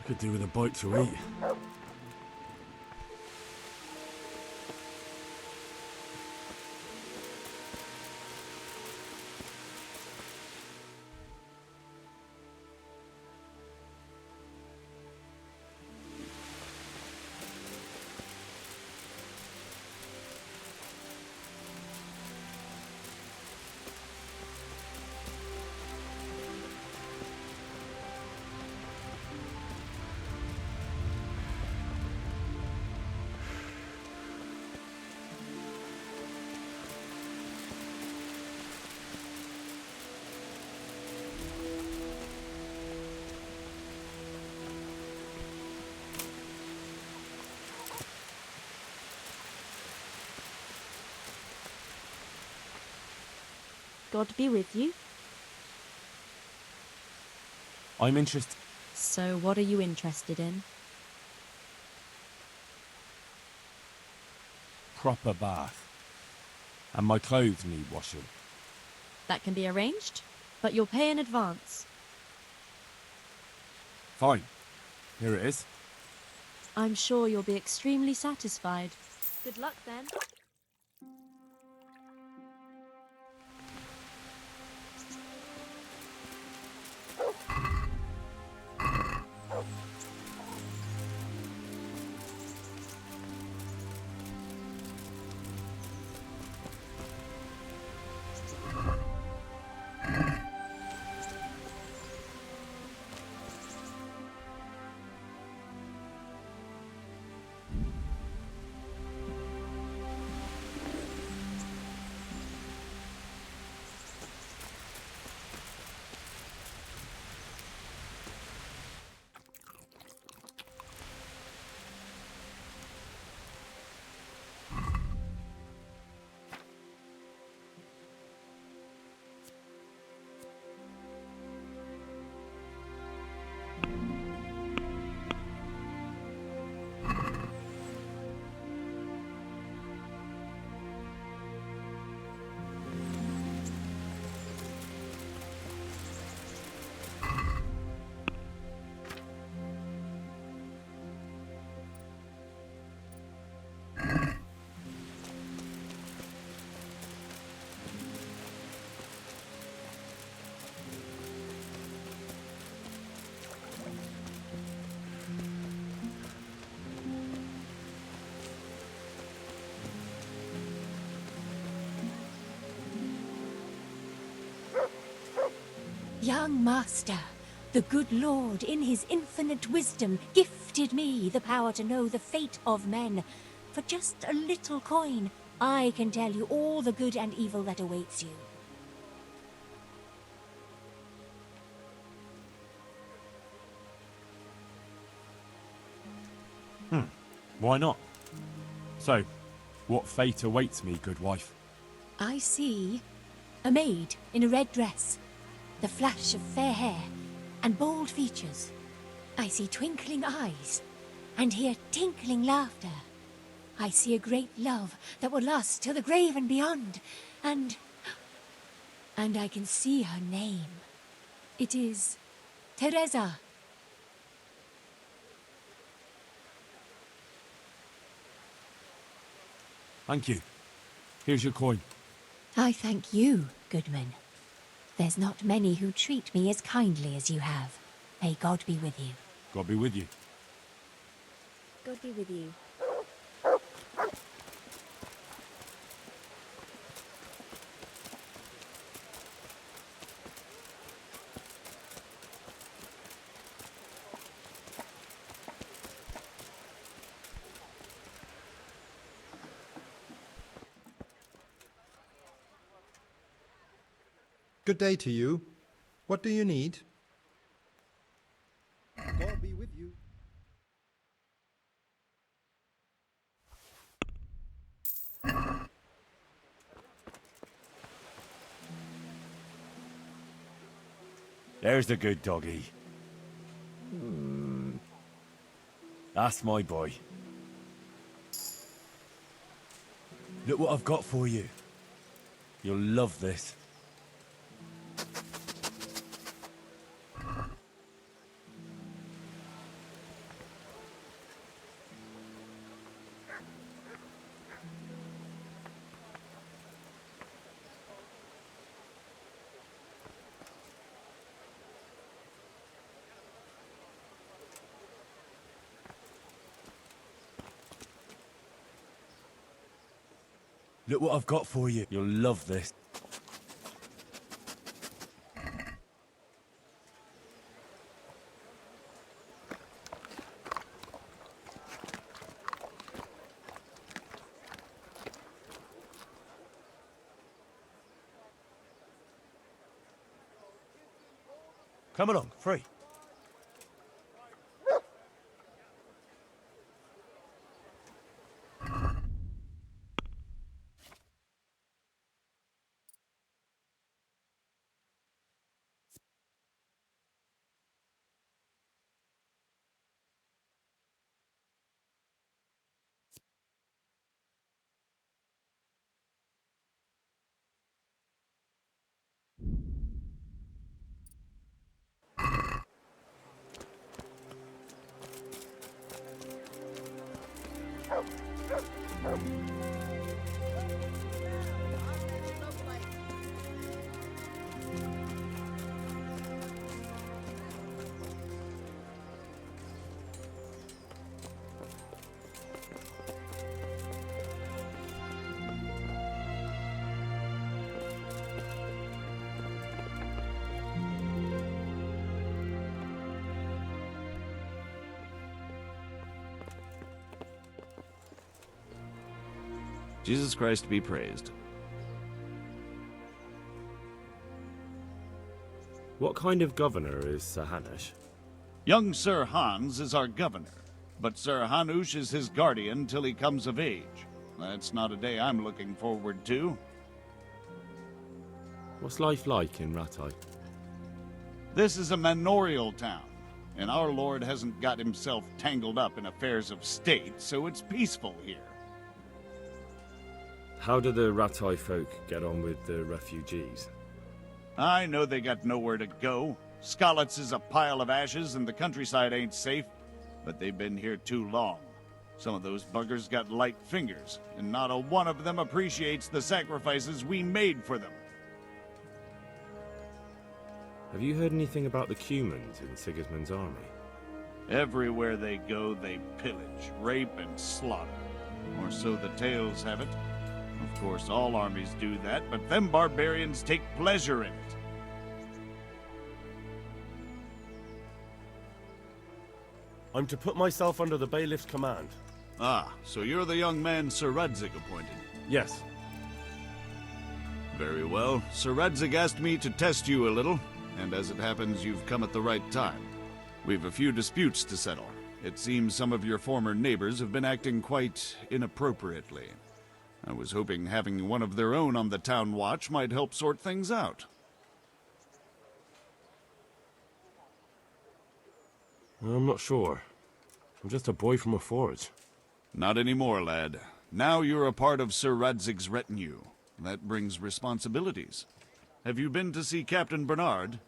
Could do with a bite to eat. God be with you. I'm interested. So what are you interested in? Proper bath. And my clothes need washing. That can be arranged, but you'll pay in advance. Fine. Here it is. I'm sure you'll be extremely satisfied. Good luck then. Young master, the good Lord, in his infinite wisdom, gifted me the power to know the fate of men. for just a little coin, I can tell you all the good and evil that awaits you. Why not? So, what fate awaits me, good wife? I see a maid in a red dress, the flash of fair hair and bold features. I see twinkling eyes and hear tinkling laughter. I see a great love that will last till the grave and beyond, and I can see her name. It is Teresa. Thank you. Here's your coin. I thank you, Goodman. There's not many who treat me as kindly as you have. May God be with you. God be with you. God be with you. Good day to you. What do you need? God be with you. There's the good doggy. That's my boy. Look what I've got for you. You'll love this. Look what I've got for you. You'll love this. Come along, free. Jesus Christ be praised. What kind of governor is Sir Hanush? Young Sir Hans is our governor, but Sir Hanush is his guardian till he comes of age. That's not a day I'm looking forward to. What's life like in Ratai? This is a manorial town, and our lord hasn't got himself tangled up in affairs of state, so it's peaceful here. How do the Ratai folk get on with the refugees? I know they got nowhere to go. Skalitz is a pile of ashes and the countryside ain't safe, but they've been here too long. Some of those buggers got light fingers, and not a one of them appreciates the sacrifices we made for them. Have you heard anything about the Cumans in Sigismund's army? Everywhere they go, they pillage, rape, and slaughter. Or so the tales have it. Of course, all armies do that, but them barbarians take pleasure in it. I'm to put myself under the bailiff's command. Ah, so you're the young man Sir Radzig appointed. Yes. Very well. Sir Radzig asked me to test you a little, and as it happens, you've come at the right time. We've a few disputes to settle. It seems some of your former neighbors have been acting quite inappropriately. I was hoping having one of their own on the town watch might help sort things out. I'm not sure. I'm just a boy from a forge. Not anymore, lad. Now you're a part of Sir Radzig's retinue. That brings responsibilities. Have you been to see Captain Bernard?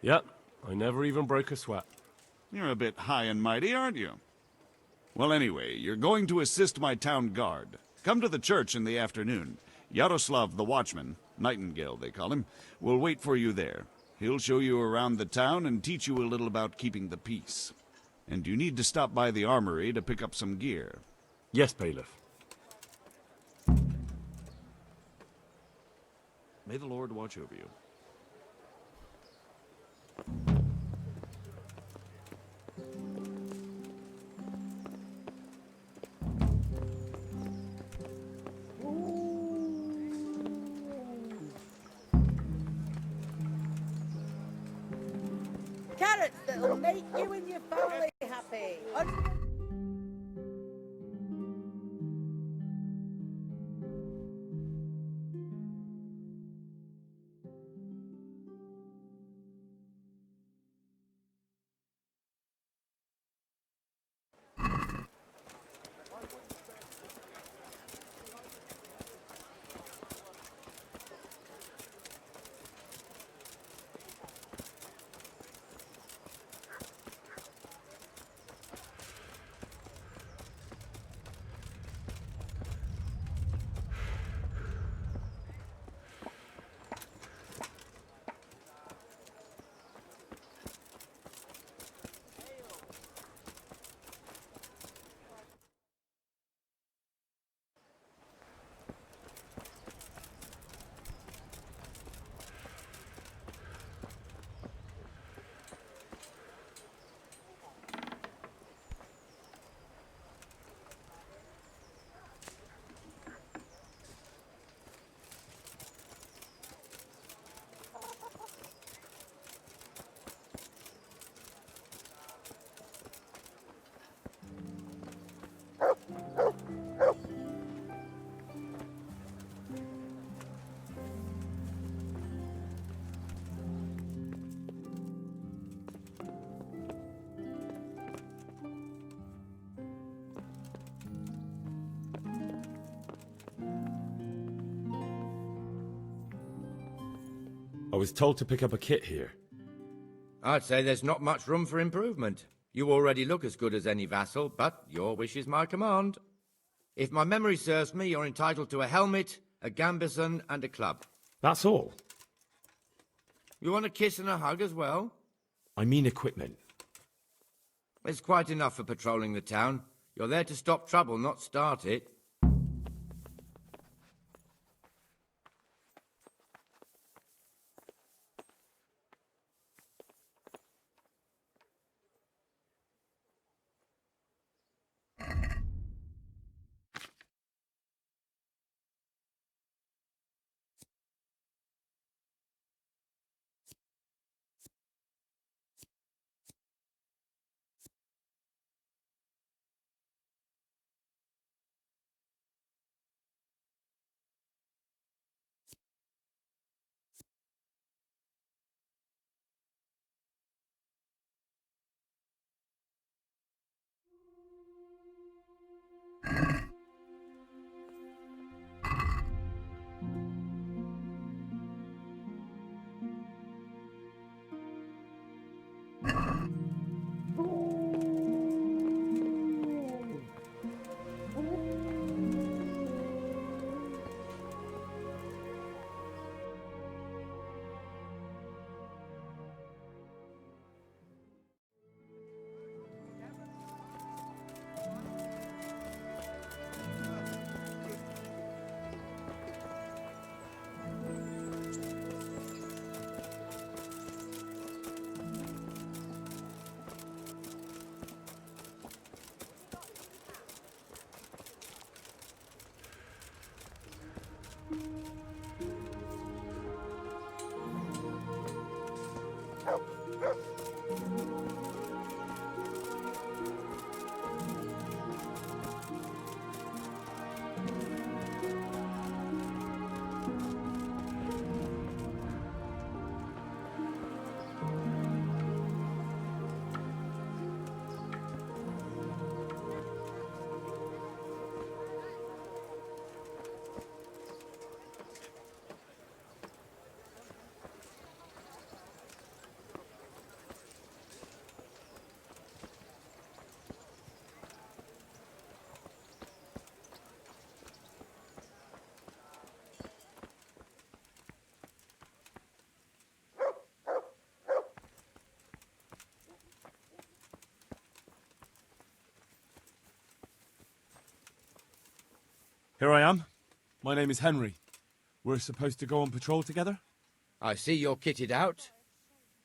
Yep, I never even broke a sweat. You're a bit high and mighty, aren't you? Well, anyway, you're going to assist my town guard. Come to the church in the afternoon. Yaroslav the watchman, Nightingale they call him, will wait for you there. He'll show you around the town and teach you a little about keeping the peace. And you need to stop by the armory to pick up some gear. Yes, bailiff. May the Lord watch over you. Carrots that'll make you and your family happy. I was told to pick up a kit here. I'd say there's not much room for improvement. You already look as good as any vassal, but your wish is my command. If my memory serves me, you're entitled to a helmet, a gambeson, and a club. That's all. You want a kiss and a hug as well? I mean equipment. It's quite enough for patrolling the town. You're there to stop trouble, not start it. Here I am. My name is Henry. We're supposed to go on patrol together? I see you're kitted out.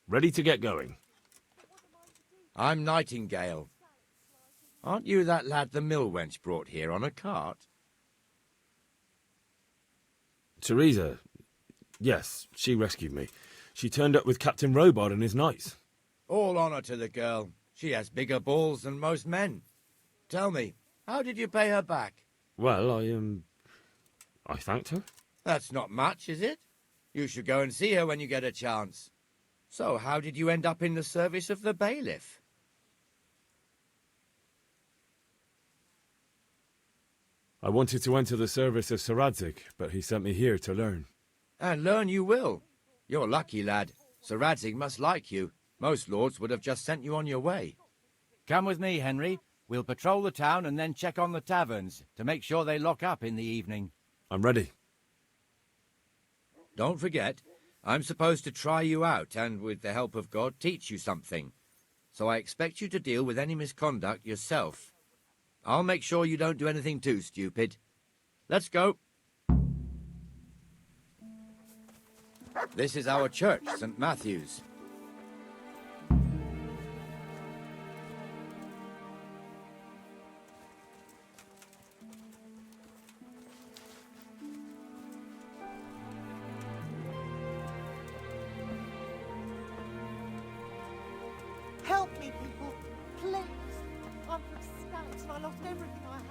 Ready to get going. I'm Nightingale. Aren't you that lad the mill wench brought here on a cart? Teresa. Yes, she rescued me. She turned up with Captain Robard and his knights. All honour to the girl. She has bigger balls than most men. Tell me, how did you pay her back? Well, I thanked her. That's not much, is it? You should go and see her when you get a chance. So, how did you end up in the service of the bailiff? I wanted to enter the service of Sir Radzig, but he sent me here to learn. And learn you will. You're lucky, lad. Sir Radzig must like you. Most lords would have just sent you on your way. Come with me, Henry. We'll patrol the town and then check on the taverns to make sure they lock up in the evening. I'm ready. Don't forget, I'm supposed to try you out and, with the help of God, teach you something. So I expect you to deal with any misconduct yourself. I'll make sure you don't do anything too stupid. Let's go. This is our church, St. Matthew's. Help me, people. Please. I'm from Scouts and I lost everything I had.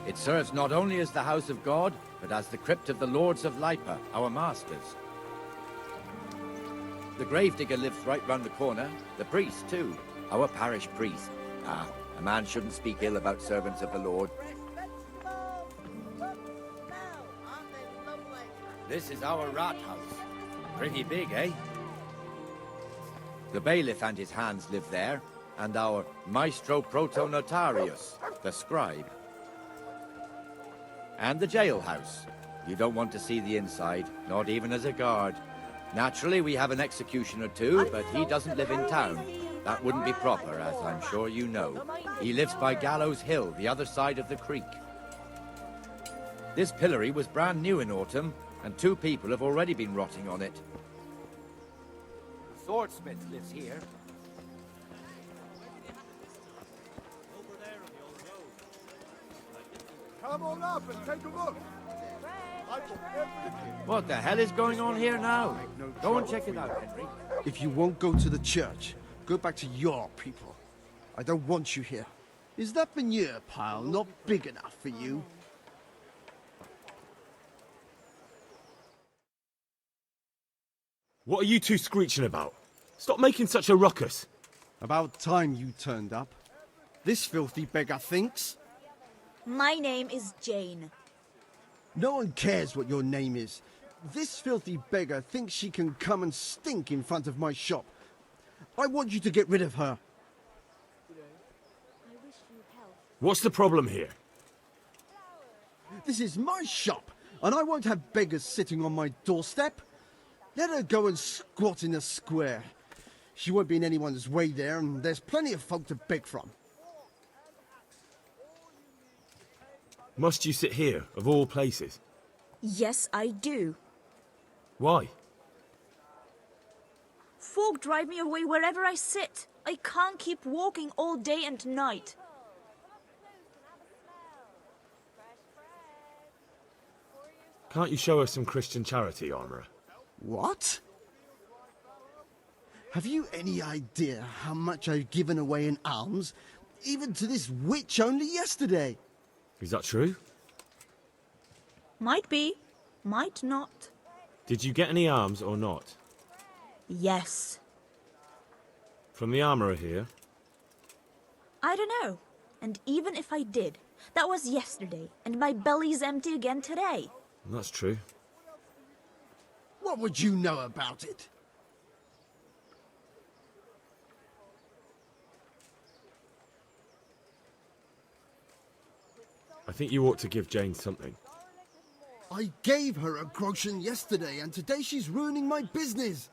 It serves not only as the house of God, but as the crypt of the lords of Lipa, our masters. The gravedigger lives right round the corner, the priest too, our parish priest. Ah, a man shouldn't speak ill about servants of the Lord. Fresh vegetables. Look, smell. Aren't they lovely? This is our rat house. Pretty big, eh? The bailiff and his hands live there, and our maestro protonotarius, the scribe. And the jailhouse. You don't want to see the inside, not even as a guard. Naturally, we have an executioner too, but he doesn't live in town. That wouldn't be proper, as I'm sure you know. He lives by Gallows Hill, the other side of the creek. This pillory was brand new in autumn, and 2 people have already been rotting on it. The swordsmith lives here. Come on up and take a look. What the hell is going on here now? Go and check it out, Henry. If you won't go to the church, go back to your people. I don't want you here. Is that manure pile not big enough for you? What are you two screeching about? Stop making such a ruckus. About time you turned up. This filthy beggar thinks. My name is Jane. No one cares what your name is. This filthy beggar thinks she can come and stink in front of my shop. I want you to get rid of her. What's the problem here? This is my shop, and I won't have beggars sitting on my doorstep. Let her go and squat in the square. She won't be in anyone's way there, and there's plenty of folk to beg from. Must you sit here, of all places? Yes, I do. Why? Folk drive me away wherever I sit. I can't keep walking all day and night. Can't you show us some Christian charity, Armourer? What? Have you any idea how much I've given away in alms, even to this witch only yesterday? Is that true? Might be, might not. Did you get any arms or not? Yes. From the Armourer here? I don't know. And even if I did, that was yesterday, and my belly's empty again today. That's true. What would you know about it? think you ought to give Jane something. I gave her a groschen yesterday, and today she's ruining my business.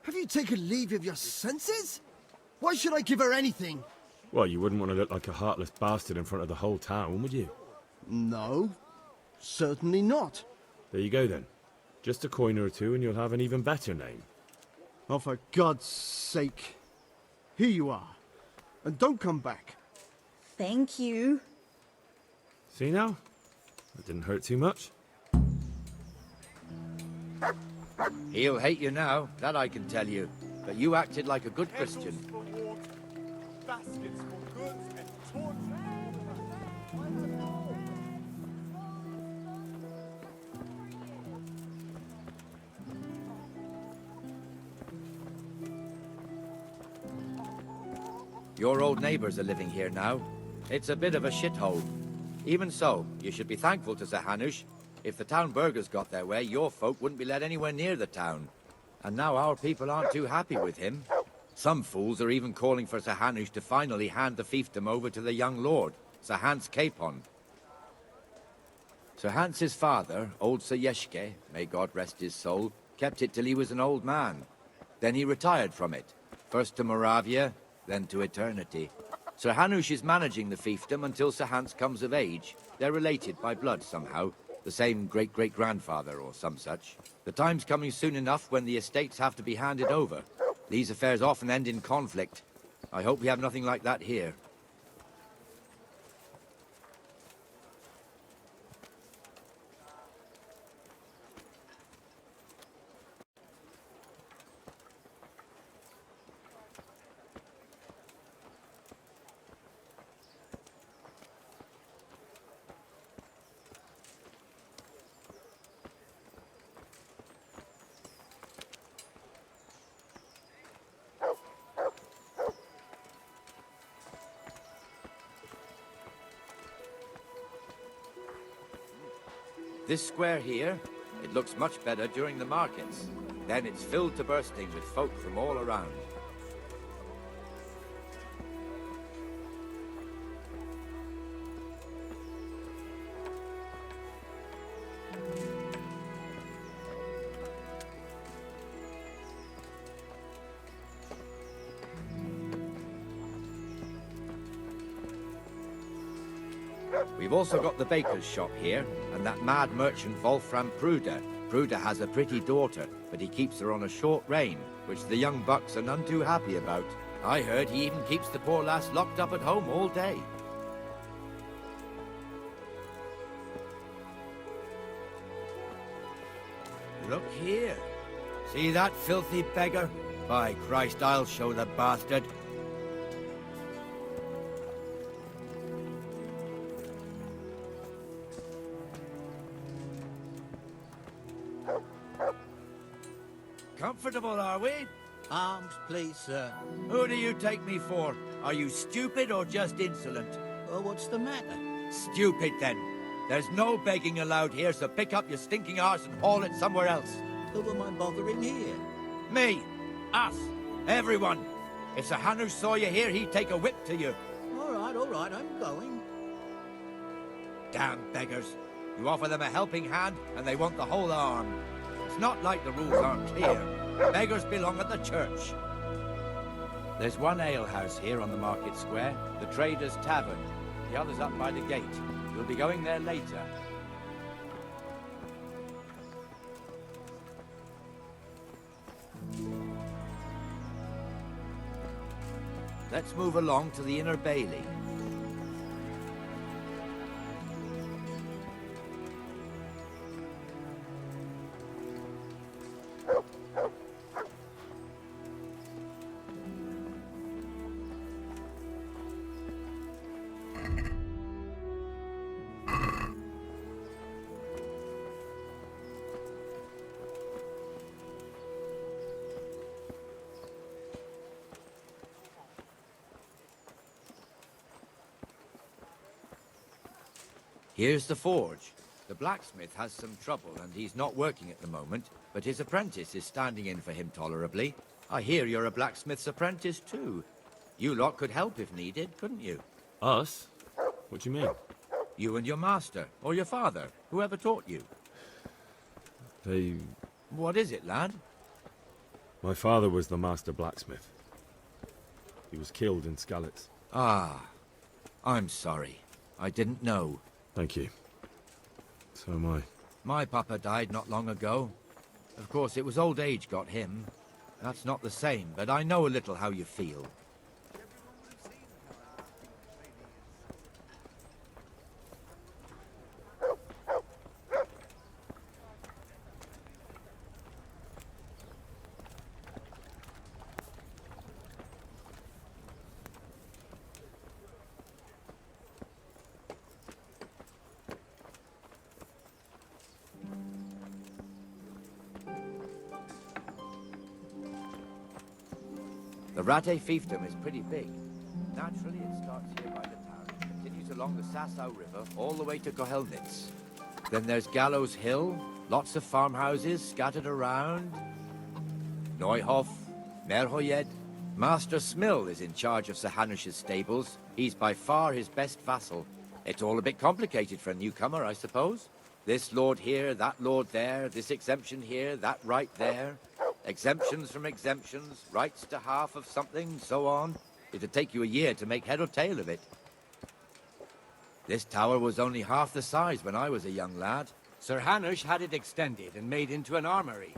Have you taken leave of your senses? Why should I give her anything? Well, you wouldn't want to look like a heartless bastard in front of the whole town, would you? No, certainly not. There you go, then. Just a coin or two and you'll have an even better name. Oh, for God's sake. Here you are. And don't come back. Thank you. See now? That didn't hurt too much. He'll hate you now, that I can tell you. But you acted like a good Christian. Your old neighbours are living here now. It's a bit of a shithole. Even so, you should be thankful to Sir Hanush. If the town burghers got their way, your folk wouldn't be let anywhere near the town. And now our people aren't too happy with him. Some fools are even calling for Sir Hanush to finally hand the fiefdom over to the young lord, Sir Hans Capon. Sir Hans's father, old Sir Yeshke, may God rest his soul, kept it till he was an old man. Then he retired from it, first to Moravia, then to eternity. Sir Hanush is managing the fiefdom until Sir Hans comes of age. They're related by blood somehow, the same great-great-grandfather or some such. The time's coming soon enough when the estates have to be handed over. These affairs often end in conflict. I hope we have nothing like that here. This square here, it looks much better during the markets. Then it's filled to bursting with folk from all around. We've also got the baker's shop here, and that mad merchant Wolfram Pruder. Pruder has a pretty daughter, but he keeps her on a short rein, which the young bucks are none too happy about. I heard he even keeps the poor lass locked up at home all day. Look here. See that filthy beggar? By Christ, I'll show the bastard. Comfortable, are we? Arms, please, sir. Who do you take me for? Are you stupid or just insolent? Oh, what's the matter? Stupid, then. There's no begging allowed here, so pick up your stinking arse and haul it somewhere else. Who am I bothering here? Me. Us. Everyone. If Sir Hanush saw you here, he'd take a whip to you. All right, I'm going. Damn beggars. You offer them a helping hand, and they want the whole arm. It's not like the rules aren't clear. Beggars belong at the church. There's one alehouse here on the market square, the Trader's Tavern. The other's up by the gate. We'll be going there later. Let's move along to the Inner Bailey. Here's the forge. The blacksmith has some trouble and he's not working at the moment, but his apprentice is standing in for him tolerably. I hear you're a blacksmith's apprentice too. You lot could help if needed, couldn't you? Us? What do you mean? You and your master, or your father, whoever taught you. They... What is it, lad? My father was the master blacksmith. He was killed in Skalitz. Ah, I'm sorry. I didn't know. Thank you. So am I. My papa died not long ago. Of course, it was old age got him. That's not the same, but I know a little how you feel. The Rate fiefdom is pretty big. Naturally, it starts here by the town and continues along the Sassau River all the way to Kohelnitz. Then there's Gallows Hill, lots of farmhouses scattered around. Neuhof, Merhoyed. Master Smill is in charge of Sir Hanush's stables. He's by far his best vassal. It's all a bit complicated for a newcomer, I suppose. This lord here, that lord there, this exemption here, that right there. Exemptions from exemptions, rights to half of something, so on. It'd take you a year to make head or tail of it. This tower was only half the size when I was a young lad. Sir Hanush had it extended and made into an armory.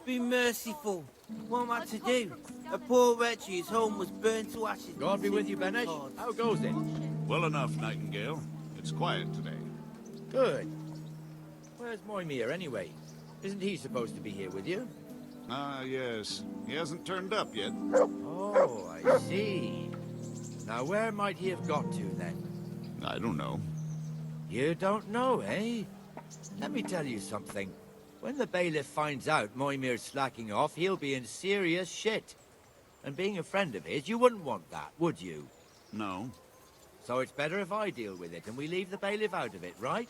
Be merciful. What am I to do? A poor wretch whose home was burned to ashes. God be with you, Benesh. How goes it? Well enough, Nightingale. It's quiet today. Good. Where's Moimir, anyway? Isn't he supposed to be here with you? Ah, yes. He hasn't turned up yet. Oh, I see. Now, where might he have got to, then? I don't know. You don't know, eh? Let me tell you something. When the bailiff finds out Moimir's slacking off, he'll be in serious shit. And being a friend of his, you wouldn't want that, would you? No. So it's better if I deal with it and we leave the bailiff out of it, right?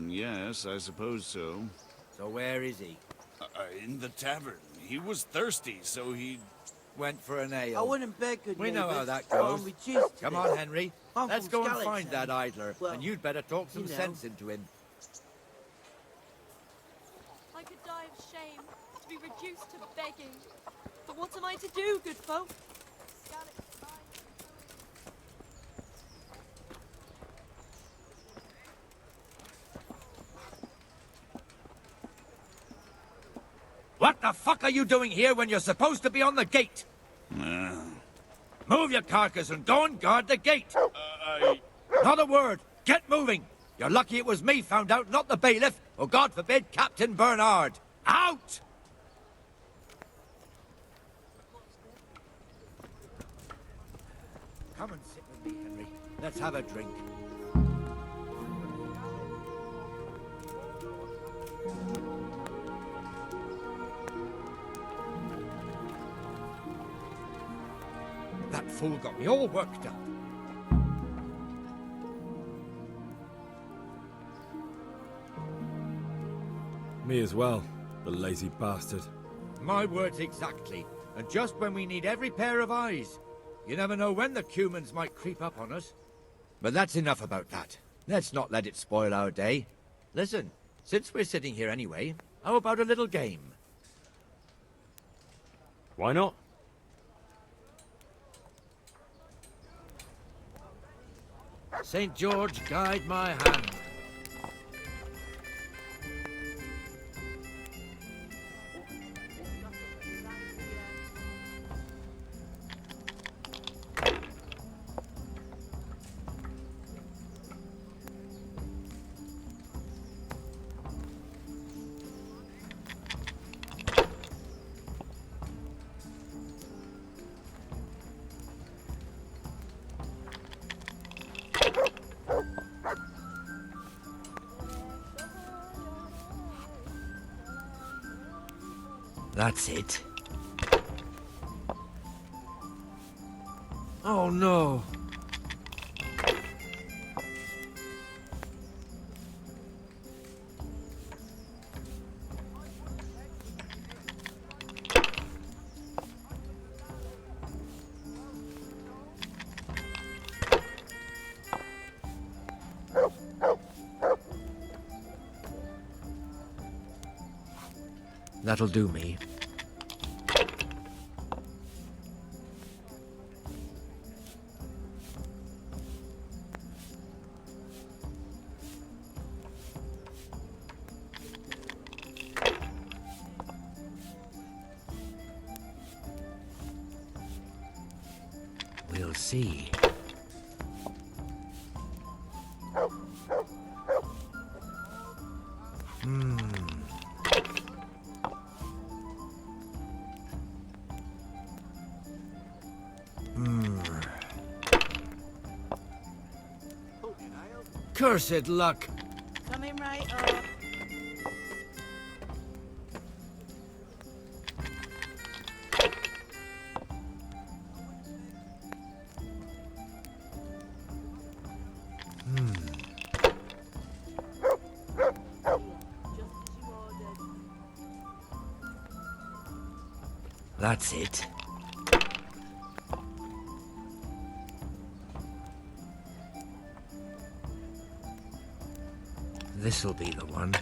Yes, I suppose so. So where is he? In the tavern. He was thirsty, so he... Went for an ale. I wouldn't beg good We know how neighbours. that goes. I'm reduced to Come this. on, Henry. I'm Let's from go and Skalitz, find that idler, Well, and you'd better talk some you know. sense into him. I could die of shame to be reduced to begging. But what am I to do, good folk? What the fuck are you doing here when you're supposed to be on the gate? Move your carcass and go and guard the gate. Not a word. Get moving. You're lucky it was me found out, not the bailiff, or God forbid, Captain Bernard. Out! Come and sit with me, Henry. Let's have a drink. That fool got me all worked up. Me as well, the lazy bastard. My words exactly. And just when we need every pair of eyes. You never know when the Cumans might creep up on us. But that's enough about that. Let's not let it spoil our day. Listen, since we're sitting here anyway, how about a little game? Why not? St. George, guide my hand. That's it. Oh no. That'll do me. We'll see. Cursed luck. Coming right up. That's it. This'll be the one.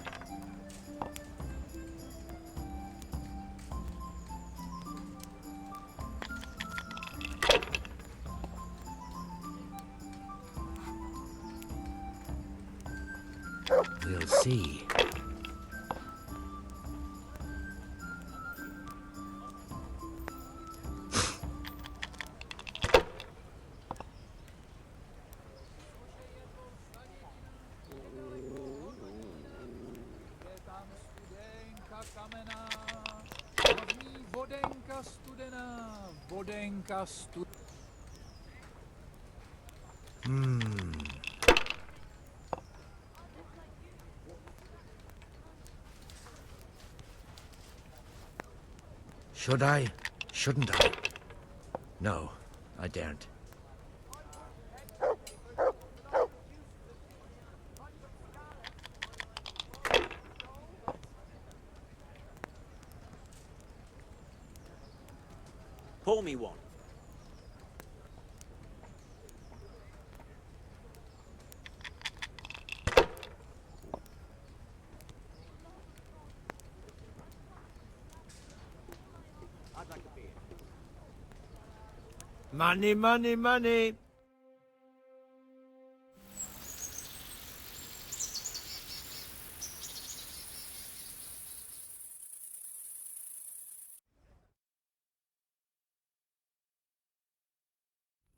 We'll see. Should I? Shouldn't I? No, I daren't. Pour me one. I'd like a beer. Money, money, money.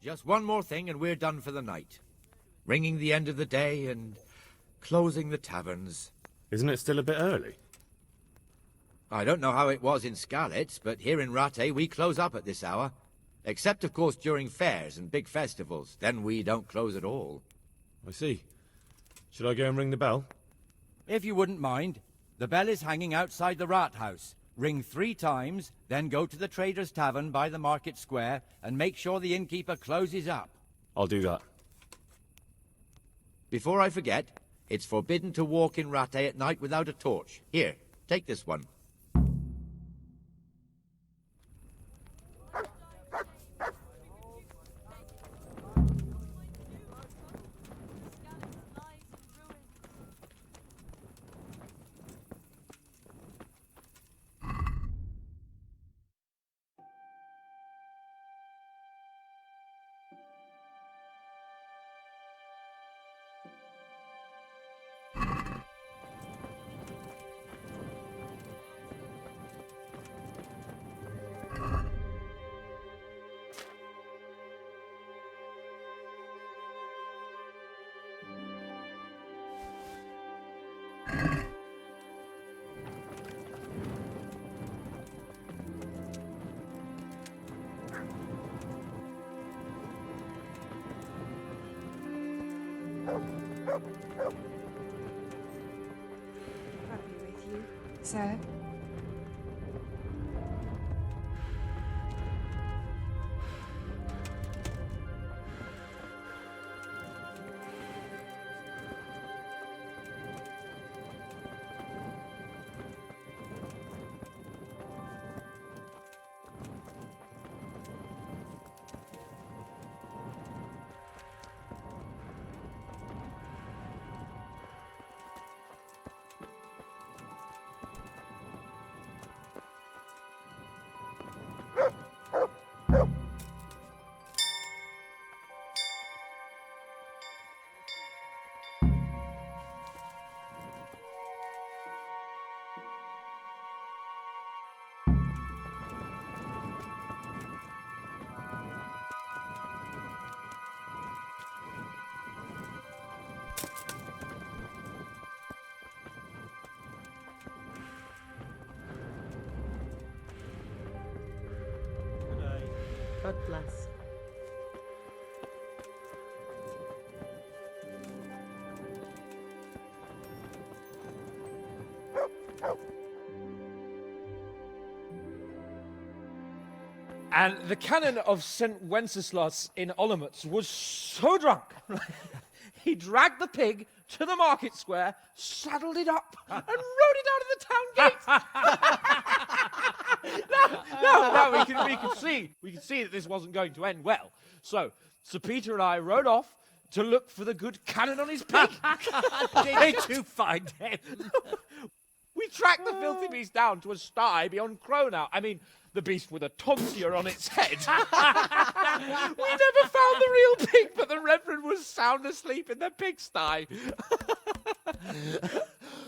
Just one more thing and we're done for the night. Ringing the end of the day and closing the taverns. Isn't it still a bit early? I don't know how it was in Scarlet, but here in Rattay we close up at this hour. Except, of course, during fairs and big festivals. Then we don't close at all. I see. Should I go and ring the bell? If you wouldn't mind. The bell is hanging outside the rat house. Ring 3 times, then go to the Trader's Tavern by the Market Square and make sure the innkeeper closes up. I'll do that. Before I forget, it's forbidden to walk in Rattay at night without a torch. Here, take this one. Happy with you, sir? God bless. And the canon of St. Wenceslas in Olomouc was so drunk, he dragged the pig to the market square, saddled it up, and rode it out of the town gate. No, we could see that this wasn't going to end well. So, Sir Peter and I rode off to look for the good canon on his pig. Did you find him? We tracked the filthy beast down to a sty beyond Cronau. I mean, the beast with a tonsure on its head. We never found the real pig, but the Reverend was sound asleep in the pigsty.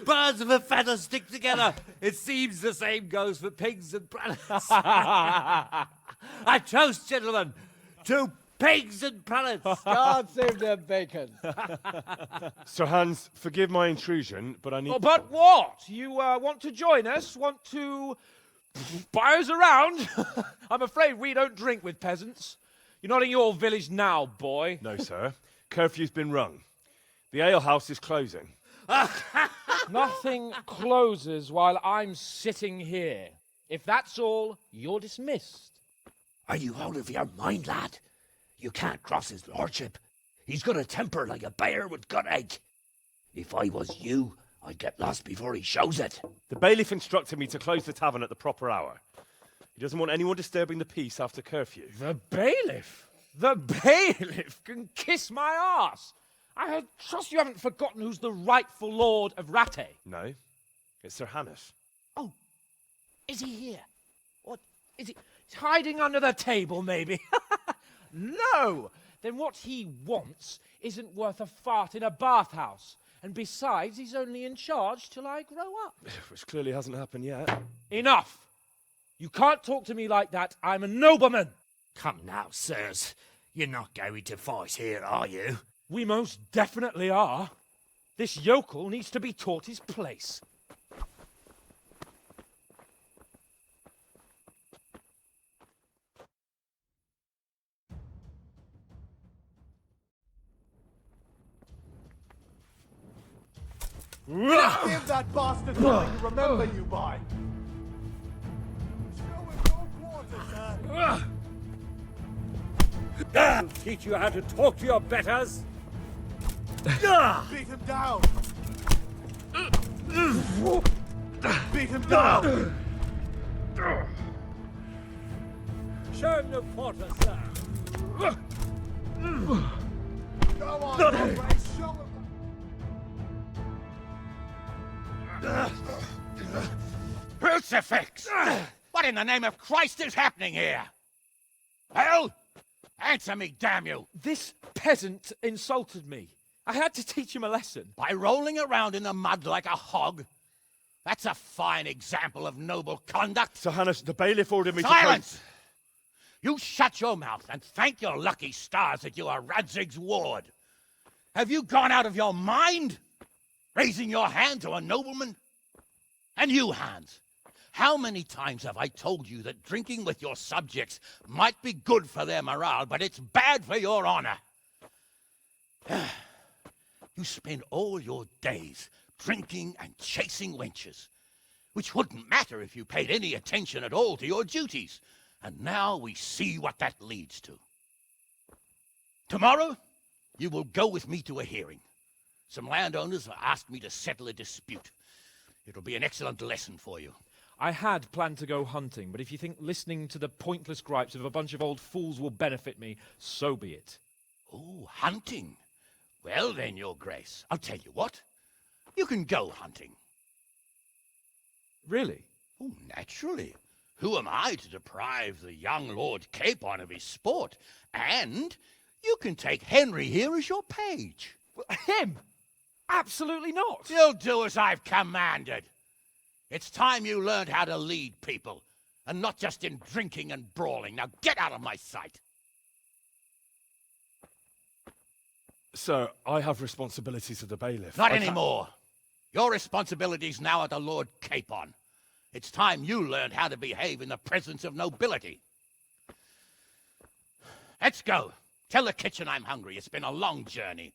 Birds of a feather stick together. It seems the same goes for pigs and prelates. I toast, gentlemen, to pigs and prelates. God save their bacon. Sir Hans, forgive my intrusion, but I need... Oh, but what? You want to join us? Want to buy us around? I'm afraid we don't drink with peasants. You're not in your village now, boy. No, sir. Curfew's been rung. The alehouse is closing. Nothing closes while I'm sitting here. If that's all, you're dismissed. Are you out of your mind, lad? You can't cross his lordship. He's got a temper like a bear with gut ache. If I was you, I'd get lost before he shows it. The bailiff instructed me to close the tavern at the proper hour. He doesn't want anyone disturbing the peace after curfew. The bailiff? The bailiff can kiss my arse. I trust you haven't forgotten who's the rightful lord of Rattay. No, it's Sir Hannes. Oh, is he here? What, is he he's hiding under the table, maybe? No! Then what he wants isn't worth a fart in a bathhouse. And besides, he's only in charge till I grow up. Which clearly hasn't happened yet. Enough! You can't talk to me like that. I'm a nobleman. Come now, sirs. You're not going to fight here, are you? We most definitely are. This yokel needs to be taught his place. Give that bastard something to remember you by. I'll teach you how to talk to your betters. Beat him down. Beat him down. Show him no quarter, sir. Go on, Conway, show him. Crucifix! What in the name of Christ is happening here? Well, answer me, damn you! This peasant insulted me. I had to teach him a lesson. By rolling around in the mud like a hog? That's a fine example of noble conduct. Sir Hannes, the bailiff ordered me Silence! to... You shut your mouth and thank your lucky stars that you are Radzig's ward. Have you gone out of your mind? Raising your hand to a nobleman? And you, Hans, how many times have I told you that drinking with your subjects might be good for their morale, but it's bad for your honor? You spend all your days drinking and chasing wenches, which wouldn't matter if you paid any attention at all to your duties. And now we see what that leads to. Tomorrow, you will go with me to a hearing. Some landowners have asked me to settle a dispute. It'll be an excellent lesson for you. I had planned to go hunting, but if you think listening to the pointless gripes of a bunch of old fools will benefit me, so be it. Oh, hunting. Well then, Your Grace, I'll tell you what. You can go hunting. Really? Oh, naturally. Who am I to deprive the young Lord Capon of his sport? And you can take Henry here as your page. Him? Absolutely not. You'll do as I've commanded. It's time you learned how to lead people, and not just in drinking and brawling. Now get out of my sight. Sir, I have responsibilities of the bailiff. Not anymore. Your responsibilities now are the Lord Capon. It's time you learned how to behave in the presence of nobility. Let's go. Tell the kitchen I'm hungry. It's been a long journey.